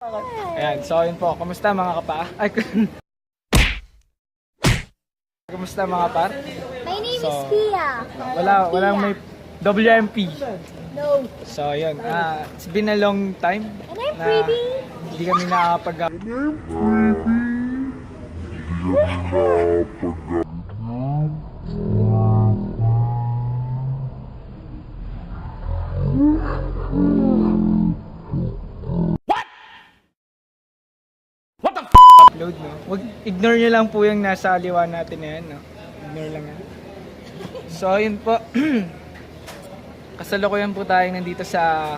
Ayan, so yun po. Kamusta mga kapa? Ay, kamusta mga par? My name is So, Pia. Walang may WMP. No. So yun, it's been a long time And I'm na pretty. hindi kami nakakapag upload, no? Wag, ignore nyo lang po yung nasa aliwa natin na yan, no? Ignore lang yan. So, yun po. Kasalukuyan po tayo nandito sa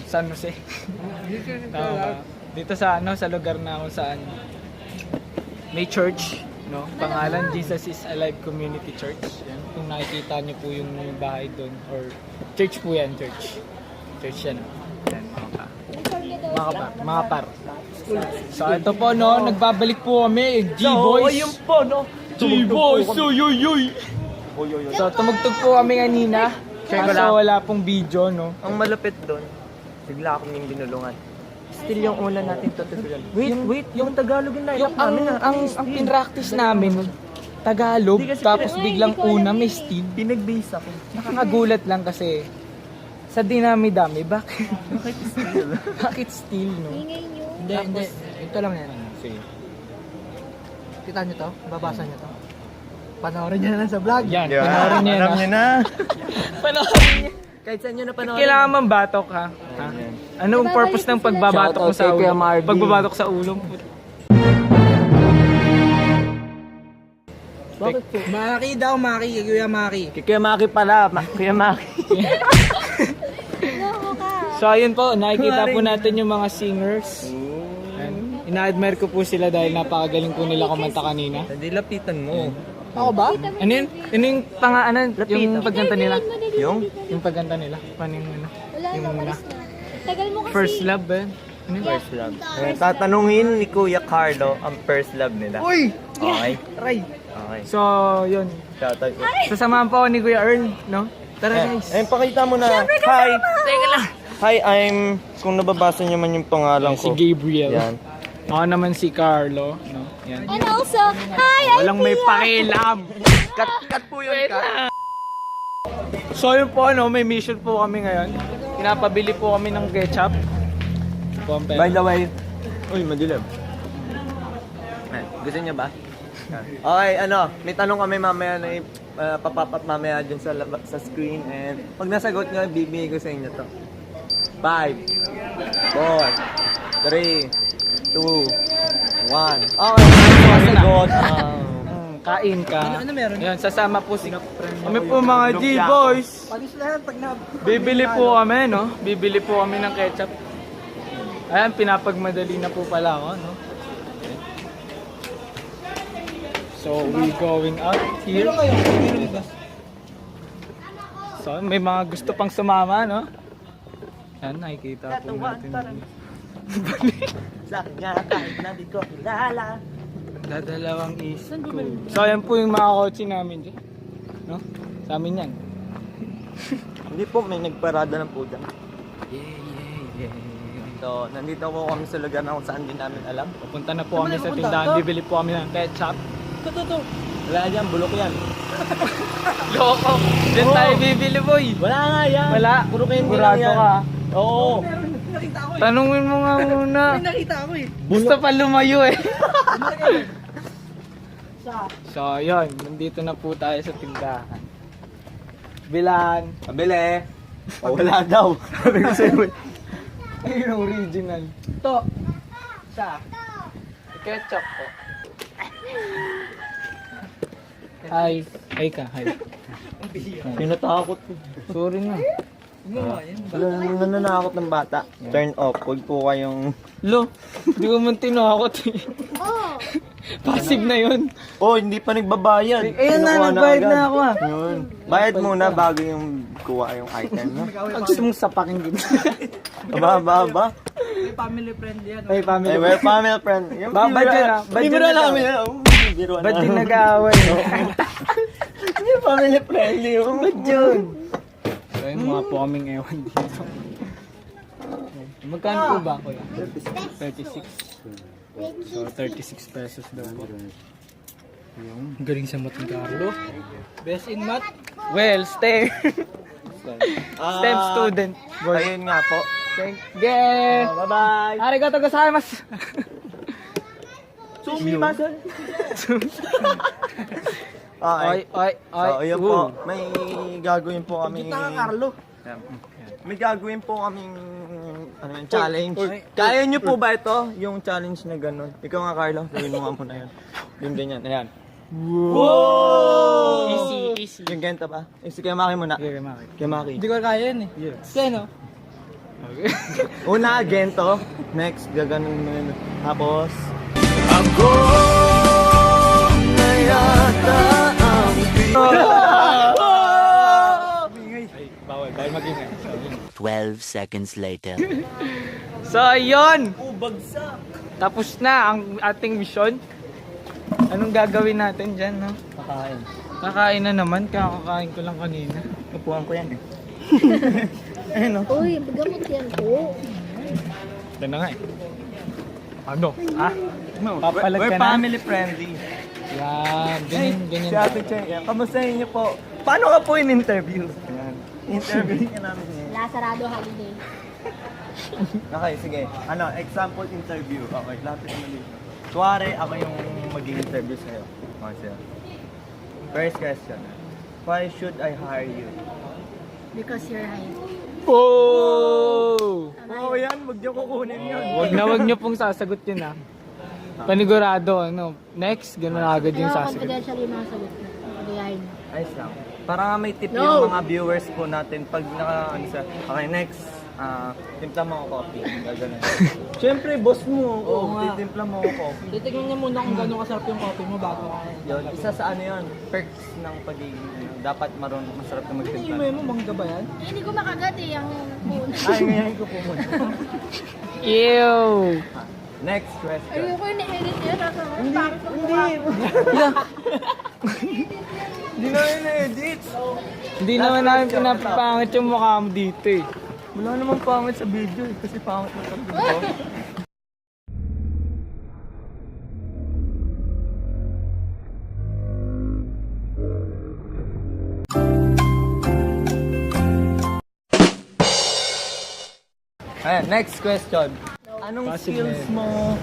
San Jose. Tama ba? Dito sa sa lugar na kung saan may church, no? Pangalan Jesus is Alive Community Church. Yan. Kung nakikita niyo po yung bahay doon or church po yan, church. Church yan. Yan, mga par. So ito po, no, nagbabalik po kami, G-Boys. Ayun po, no? G-Boys, uyuyuy. So tumugtog po kami kanina. Kaso wala pong video, no? Ang malapit doon, bigla akong yung binulungan. Still yung una natin tutorial. Wait, yung Tagalog yung lineup namin. Ang pinractice namin, Tagalog, tapos biglang una may Steve. Pinag-base ako. Nakakagulat lang kasi sa dinami-dami, bakit? Bakit still? Bakit still, no? Ingay nyo. Hindi. Ito lang yan. Sige. Kita nyo to? Babasa nyo to? Panoorin nyo na lang sa vlog. Yan, panoorin niyo Alam na. nyo na. Panoorin niyo. Kahit saan nyo na panoorin. Kailangan man batok, ha? Anong purpose ng pagbabatok mo sa Shoutout kay Kuya ulo? Marvin. Pagbabatok sa ulo? Bakit po? Maki daw, Maki. Kuya Maki. Kuya Maki pala. Kuya Maki. Loko ka. So ayun po, nakikita po natin yung mga singers. And ina-admire ko po sila dahil napakagaling po nila kumanta kanina. Hindi lapitan mo. Ako ba? Ano yun? Ano yung yung pagkanta nila? Yung? Pagkanta nila? Paano yung Wala yung na, una? malis na. Tagal mo kasi. First love ba yun? Ano yun? First love. Tatanungin ni Kuya Carlo ang first love nila. Uy! Okay? Try! Okay. So, yun. Shoutout ko. Sasamahan po ako ni Kuya Earn, no? Tara guys! Ayun, pakita mo na. Hi! Teka lang! Hi, kung nababasa niyo man yung pangalan Si ko. Gabriel. Yan. Ako naman si Carlo, no? Yan. And also, hi, I'm Walang may Pia. pakialam! Cut po yun, cut. So yun po, ano, may mission po kami ngayon. Pinapabili po kami ng ketchup. Po ang pera. By the way, uy, madilim. Gusto niyo ba? Okay, may tanong kami mamaya na papap up mamaya dun sa screen and pag nasagot nyo, bibigay ko sa inyo to. 5, 4, 3, 2, 1. Okay, nasagot. Kain ka. Ano meron? Yan, sasama po si kami po mga G-Boys. Palis na yan pag na... Bibili po kami, no? Bibili po kami ng ketchup. Ayan, pinapagmadali na po pala ako, no? So, we going out here. So, may mga gusto pang sumama, no? Yan, nakikita po natin. Sa kanya kahit na di ko kilala. Dadalawang is ko. So, ayan po yung mga kotse namin dyan. No? Sa amin yan. Hindi po, may nagparada ng po dyan. So, nandito po kami sa lugar na kung saan din namin alam. Pupunta na po kami sa tindahan. Bibili po kami ng ketchup. Ito. Wala dyan, bulok yan. Loko! Diyan tayo bibili, boy! Wala nga yan. Wala. Puro candy lang Sigurado yan. ka. Oo. Tanungin mo nga muna. Nakita ko eh. Gusto pa lumayo eh. So, yun. Nandito na po tayo sa tindahan. Bilan. Pabili. Oh, wala daw. Sabi ko sa'yo. Ayun ang original. Ito. Sa. Ketchup po. Hi. Hi ka. Hi. Pinatakot ko. Sorry na. Nananakot ng bata. Turn off. Huwag po kayong... Lo, hindi ko man tinakot eh. Oh, Passive na yun. Oh, hindi pa nagbabayad. Ayun na, Kinukuha nagbayad agad. na ako ah. Yun. Bayad muna bago yung kuha yung item, no? Ang gusto mong sapakin din. Ba? Ay, family. Hey, we're family friend. Yung Bad yun ah. Bad yun Biro na namin. Biro na. Ba't din nag-aaway? Hindi family friendly yung Ba't yun? So, yun, mga po kaming ewan dito. Magkano po ba kuya? 36. So 36 pesos daw po. Galing sa math ni Carlo. Best in math? Well, STEM. STEM student. Boy. Ayun nga po. Thank you. Bye-bye. Arigato gozaimasu. Sumimasen. Oy, oy, oy. So, ayun po. May gagawin po kami. Carlo. May gagawin po kaming challenge. Kaya nyo po ba ito? Yung challenge na gano'n? Ikaw nga, Carlo. Gawin mo nga muna yun. Yung ganyan. Ayan. Wow! Easy, easy. Yung ganito ba? Easy, kaya Maki muna. Okay, Maki. Kaya Maki. Hindi ko kaya yun eh. Yes. Kaya no? Okay. Una, gento. Next, gaganon mo yun. Tapos, Ay, bawal magingay. 12 seconds later. So, ayun! bagsak! Tapos na ang ating mission. Anong gagawin natin dyan, no? Kakain. Kakain na naman, kakakain ko lang kanina. Kapuhan ko yan eh. Ayun o. Uy, gamot yan po. Ito na nga eh. Ano? Ah? No, Papalag we're ka na? family friendly. Yan, ganyan, ganyan. Si Ate Cheng, yan. Kamusta niyo po? Paano ka po in-interview? Yan. Interview ka namin ngayon. Lasarado holiday. Okay, sige. Ano, example interview. Okay, lapit mo dito. Kuwari, ako yung mag-interview sa'yo. Okay, sa'yo. First question. Why should I hire you? Because you're high. Oh! Oo, yan. Huwag niyo kukunin yun. Wag niyo pong sasagot yun ah. Panigurado, ano. Next, gano'n agad yung Pero sasagot. confidential yung mga sagot ko. Pagayahin mo. Ayos lang. Para nga may tip No! yung mga viewers po natin pag ano sa... Okay, next. Timpla mo ako coffee. Gagano. Siyempre, boss mo. Oo, titimpla mo ako coffee. Titignan niya muna kung gano'n kasarap yung coffee mo bago ka. Yun, isa sa ano yun, perks ng pagiging ano, dapat marunong masarap na magtimpla. mo, mangga ba yan? Eh, hindi ko makagat eh, ang phone. Ay, ngayon ko po muna. Ew! Next question. Ayoko yung na-edit yun. Hindi na yun na-edit. Hindi naman namin pinapapangit yung mukha mo dito eh. Wala namang pangit sa video eh, kasi pangit na sa video. Ayan, next question. Anong skills mo?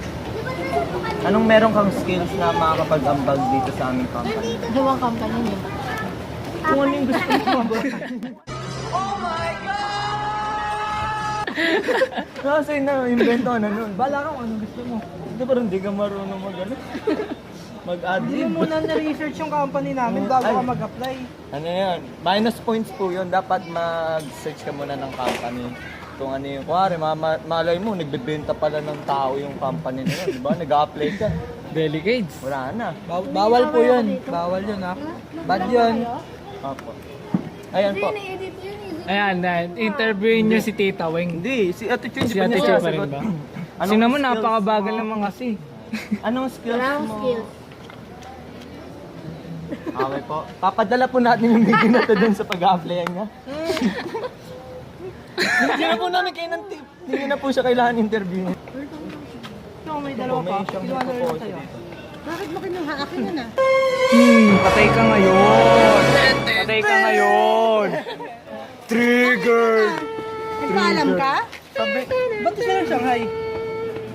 Anong meron kang skills na makakapag-ambag dito sa aming company? Dalawang company niyo. Kung ano yung gusto mo ba? Kasi na-invento ka na nun. Bala ka kung ano gusto mo. Hindi ba rin di ka marunong mag-ano? Mag-adlib. Hindi mo muna na-research yung company namin bago Ay. ka mag-apply. Ano yan? Minus points po yun. Dapat mag-search ka muna ng company. Kung ano yung, kuwari, malay mo, nagbebenta pala ng tao yung company na yun. Diba? Nag-apply ka. Delicades. Wala na. Bawal po yun. Bawal yun ha. Bad yun. Opo. Ayan po. Na-edit yun eh. Ayan, interviewin niyo si Tita Weng. Hindi, si Ate Cheng. Si Ate Cheng pa rin ba? Kasi naman skills napakabagal mo? naman kasi. Anong skills Wala akong mo? skills. Okay po. Papadala po natin yung video na to dun sa pag-applyan niya. Hindi na po namin kayo ng tip. Hindi na po siya kailangan interview. Ito, may dalawa pa. Kinuha na rin sa'yo. Bakit mo kinuha? Akin yun ah. Patay ka ngayon. Patay ka ngayon. Triggered. Nagpaalam ka? Ba't gusto ng Shanghai?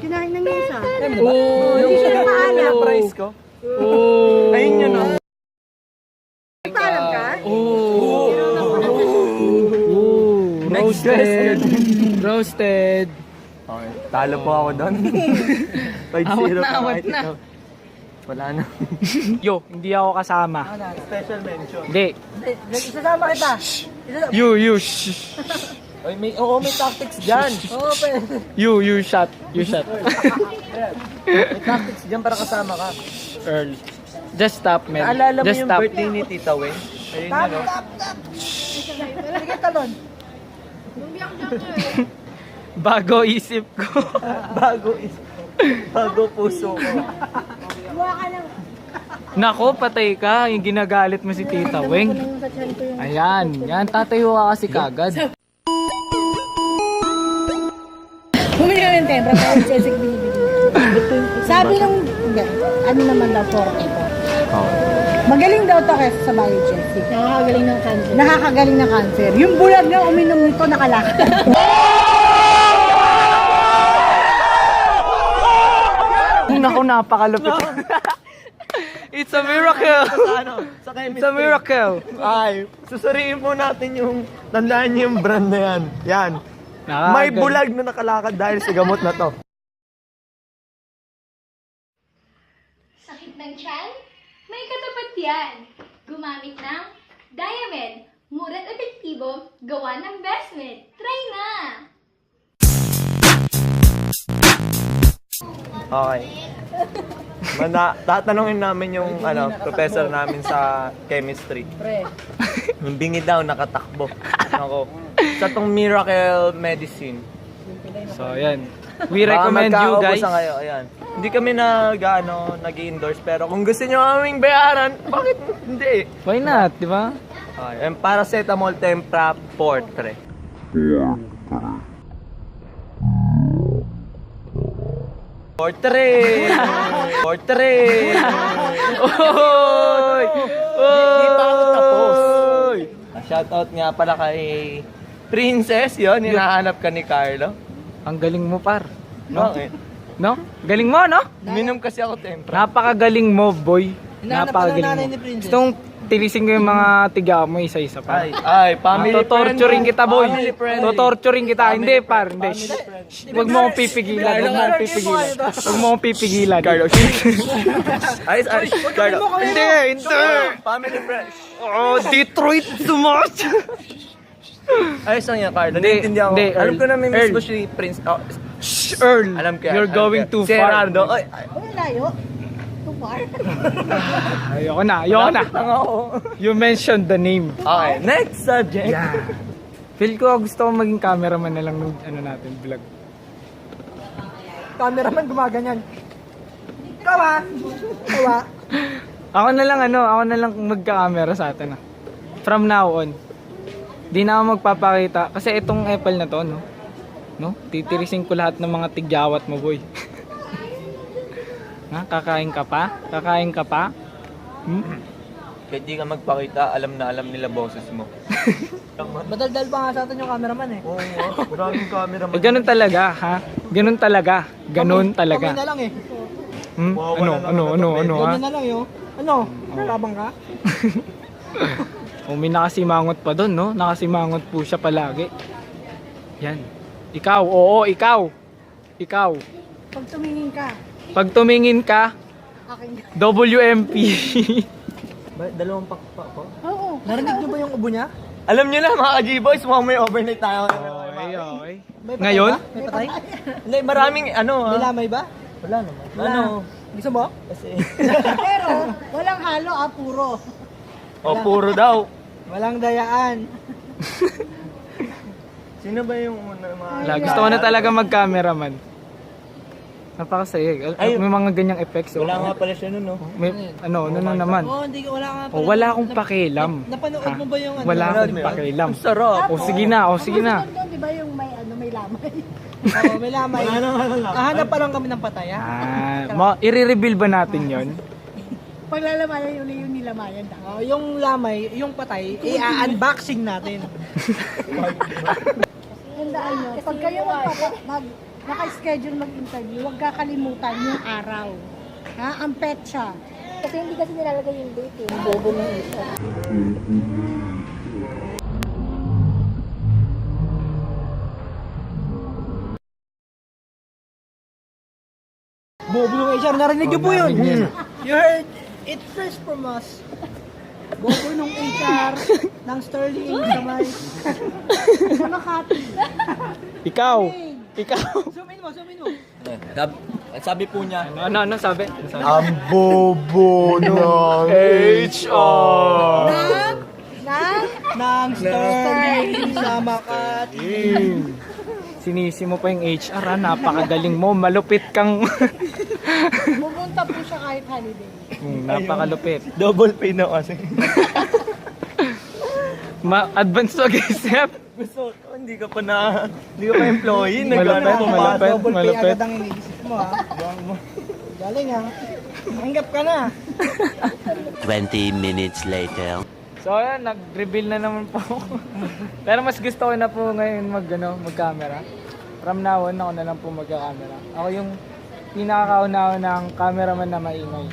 Kinain ng isa. Oh, Yung siya nagpaalam. yung price ko. Oh. Ayun yun o. Nagpaalam ka? Oh. Next Roasted. Roasted. Okay, talo po ako doon. 5-0 Awat na, pa awat kahit na. ikaw. Wala na. Yo, hindi ako kasama. Special mention. Hindi. Isasama kita. You, shh. Oy, may tactics dyan. Oo, pwede. You shot. You shot. May tactics dyan para kasama ka. Earl. Just stop, man. Naalala mo Just yung stop. birthday ni Tita Weng? Ayun Tap, yun o. tap, tap. Sige, talon. Bago isip ko. Bago puso ko. Buha ka ng... Nako, patay ka. Yung ginagalit mo si Tita Weng. Yung sa tiyan ko yung... Ayan. Yan, tatayo ka kasi kagad. Bumili ka ng tempra, pero sesig binibili. Sabi nung, hindi, ano naman daw, 40 po. Magaling daw to kesa sa Biogesic. Nakakagaling ng cancer. Nakakagaling ng cancer. Yung bulag na uminom nito, nakalakad. Naku, napakalupit. It's a miracle. Sa chemistry. It's a miracle. Ay, susuriin po natin yung, tandaan niyo yung brand na yan. Yan. May bulag na nakalakad dahil sa gamot na to. Sakit ng tiyan? May katapat yan. Gumamit ng Diamed. Mura't epektibo, gawa ng Bestmed. Try na! Okay. Tatanungin namin yung professor namin sa chemistry. Yung bingi daw nakatakbo. Ako. Sa tong miracle medicine. So, yan. We recommend you guys. Baka kayo, ayan. Hindi kami nag-endorse pero kung gusto nyo aming bayaran, bakit hindi? Why not, di ba? Okay. And paracetamol tempra portre. Portre! Portre! Oy! Di pa ako tapos. Shoutout nga pala kay Princess, yon hinahanap ka ni Carlo. Ang galing mo, par. No? Okay. No? Galing mo, no? Minom kasi ako tempra. Napakagaling mo, boy. Hinahanap ka ng nanay Napakagaling ni mo. Princess. Gustong tilisin ko yung mga tiga mo isa-isa, par. Ay, family Totorturing kita, boy. Family friendly. Totorturing kita. Hindi, par. Hindi. Shh. Huwag mo akong pipigilan. Huwag mo akong pipigilan. Huwag mo akong pipigilan. Carlo, Ay, Carlo. Hindi, hindi. Family friends. Oh, Detroit sumas. Ayos lang yan, Carlo. Hindi, Naiintindihan ko. hindi, Alam ko na may Earl. mismo si Prince. Oh, Shh, Earl. alam ko yan. You're alam going ko yan. too Si far. Gerardo. Ay, Uy, layo. Too far. Ayoko na, ayoko na. lang ako. You mentioned the name. Okay, next subject. Yeah. Feel ko gusto ko maging cameraman na lang ng natin, vlog. Cameraman gumaganyan. Kawa! Kawa! Ako na lang magka-camera sa atin From now on. Di na ako magpapakita kasi itong Apple na to, no? Titirisin ko lahat ng mga tigyawat mo, boy. Ha? Kakain ka pa? Kakain ka pa? Kahit di ka magpakita, alam na alam nila boses mo. Madaldal pa nga sa atin yung cameraman eh. Oo nga, maraming camera Eh, ganun talaga, ha? Ganun talaga. Ganun Kami talaga. na lang eh. Hmm? Wow, Ano? wala naman Ano? Kami Ha? na lang yun. Ano? Tabang ka? O, may nakasimangot pa doon, no? Nakasimangot po siya palagi. Yan. Ikaw, oo, ikaw. Ikaw. Pag tumingin ka, Pag tumingin ka, akin ka. WMP. Dalawang pakpak ko. Oo. Narinig niyo ba yung ubo niya? Alam nyo na mga G-Boys, mukhang may overnight tayo. Okay. May patay Ngayon? ba? May patay? Hindi, maraming May lamay ba? Wala naman. Wala. Ano? Gusto mo? Kasi, Pero, walang halo, puro. puro daw. Walang dayaan. Sino ba yung una mga... Gusto ko na talaga mag-cameraman. Napakasaya. Ay, May mga ganyang effects. Wala nga pala siya nun, no? May, ano naman. Oo, hindi wala nga pala. Wala akong pakialam. Napanood mo ba yung ano? Wala Napanood akong mo yun? pakialam. Ang sarap. Sige na. Ang doon, di ba yung may lamay? Oo, may lamay. Wala naman lang. Kahanap pa lang kami ng patay, ha? I-reveal ba natin yon? Paglalamayan yung nilamayan daw. Yung lamay, yung patay, i-unboxing natin. Tandaan nyo, pag kayo naka-schedule mag-interview, huwag kakalimutan yung araw. Ha? Ang petsa. Kasi hindi kasi nilalagay yung date eh. Bobo ng isa. Bobo ng HR, narinig niyo po yun. You heard it first from us. Bobo nung HR ng Sterling sa may... Sa Makati. Ikaw. Zoom in mo. Sabi po niya, Ano sabi? ang bobo ng HR. Ng Sterling sa Makati. Sinisi mo pa yung HR, napakagaling mo, malupit kang... Pupunta po siya kahit holiday. Napakalupit. Double pay na kasi. Advance to mag-isip. episode. Oh, hindi ka pa employee. Malapit. Double pay agad ang iniisip mo ha. Galing ha. Tanggap ka na. 20 minutes later. So ayan, nag-reveal na naman po ako. Pero mas gusto ko na po ngayon mag-camera. From now on, ako na lang po magka-camera. Ako yung pinakakauna-unang cameraman na maingay.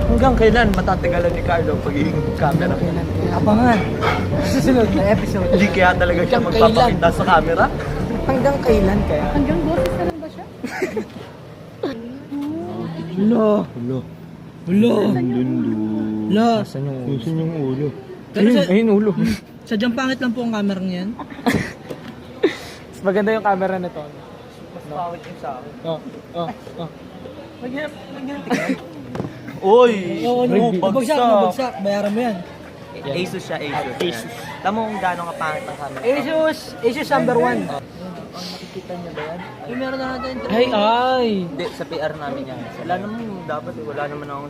Hanggang kailan matatagalan ni Carlo ang pagiging camera? Abangan. Susunod na episode. Hindi kaya talaga siya magpapakita sa camera? Hanggang kailan kaya? Hanggang boses na lang ba siya? La. Saan yung ulo? Saan yung ulo? Ayun ulo. Sadyang pangit lang po ang camera niyan. Mas maganda yung camera nito. Mas pawit yung sa akin. Oh. Uy! Bagsak. Bayaran mo yan. Asus siya, Asus. Tama mo kung gano'ng kapangit ang camera. Asus number 1. Nakikita niyo ba yan? Yung meron na natin. Ay! Hindi, sa PR namin yan. Wala naman dapat eh. Wala naman ako.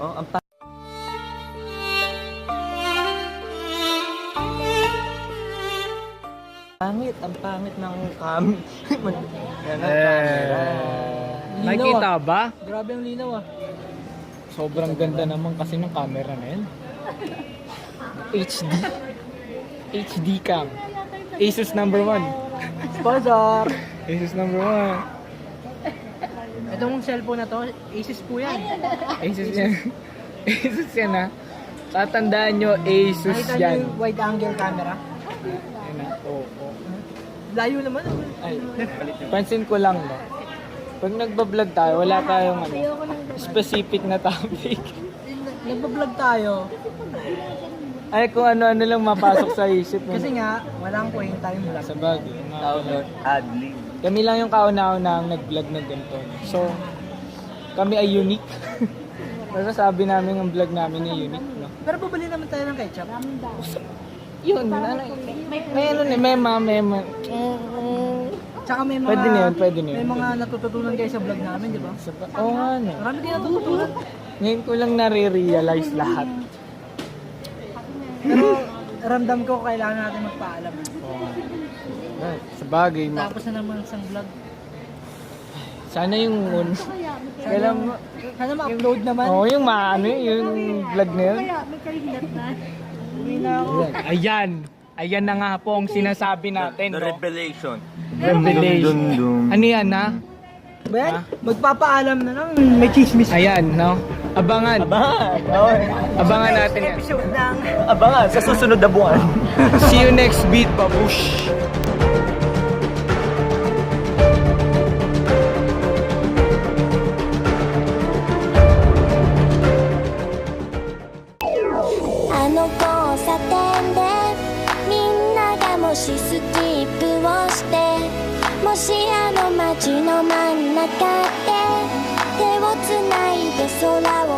Oh, ang ang pangit ng cam. Yan ang camera. Nakikita ba? Grabe ang linaw ah. Sobrang ganda naman kasi ng camera na yan. HD cam. Asus number 1. Sponsor. Asus number 1. Itong cellphone na to, Asus po yan. Asus yan. Asus yan ha. Tatandaan nyo, Asus Nakita niyo yan. yung wide angle camera? Yan ha. Oo. Layo naman. Ay, pansin ko lang no. Pag nagbablog tayo, wala tayong specific na topic. Nagbablog tayo. Ay, kung ano-ano lang mapasok sa isip mo. Kasi nga, walang kwenta yung vlog. Sa bagay. Download Adlib. Kami lang yung kauna-una ang nag-vlog na ganito. So, kami ay unique. Pero sabi namin ang vlog namin ay unique, no? Pero bubili naman tayo ng ketchup. Yun, ano, may mema. Tsaka may mga... Pwede na yun. May mga natututunan kayo sa vlog namin, di ba? Oo nga, no. Marami din natututunan. Ngayon ko lang nare-realize lahat. Pero ramdam ko kailangan natin magpaalam. Sa bagay, Tapos na naman isang vlog. sana yung kailan mo, Sana ma-upload naman. yung yung vlog na yun. May kahilat na. Uwi na ako. Ayan na nga po ang sinasabi natin, The no? Revelation. Revelation. Ano yan, ha? Ben, magpapaalam na lang. May chismis. Ayan, no? Abangan. Abangan natin yan. Episode ng... Abangan sa susunod na buwan. See you next beat, babush!「もしスキップをして」「もしあの街の真ん中で手をつないで空を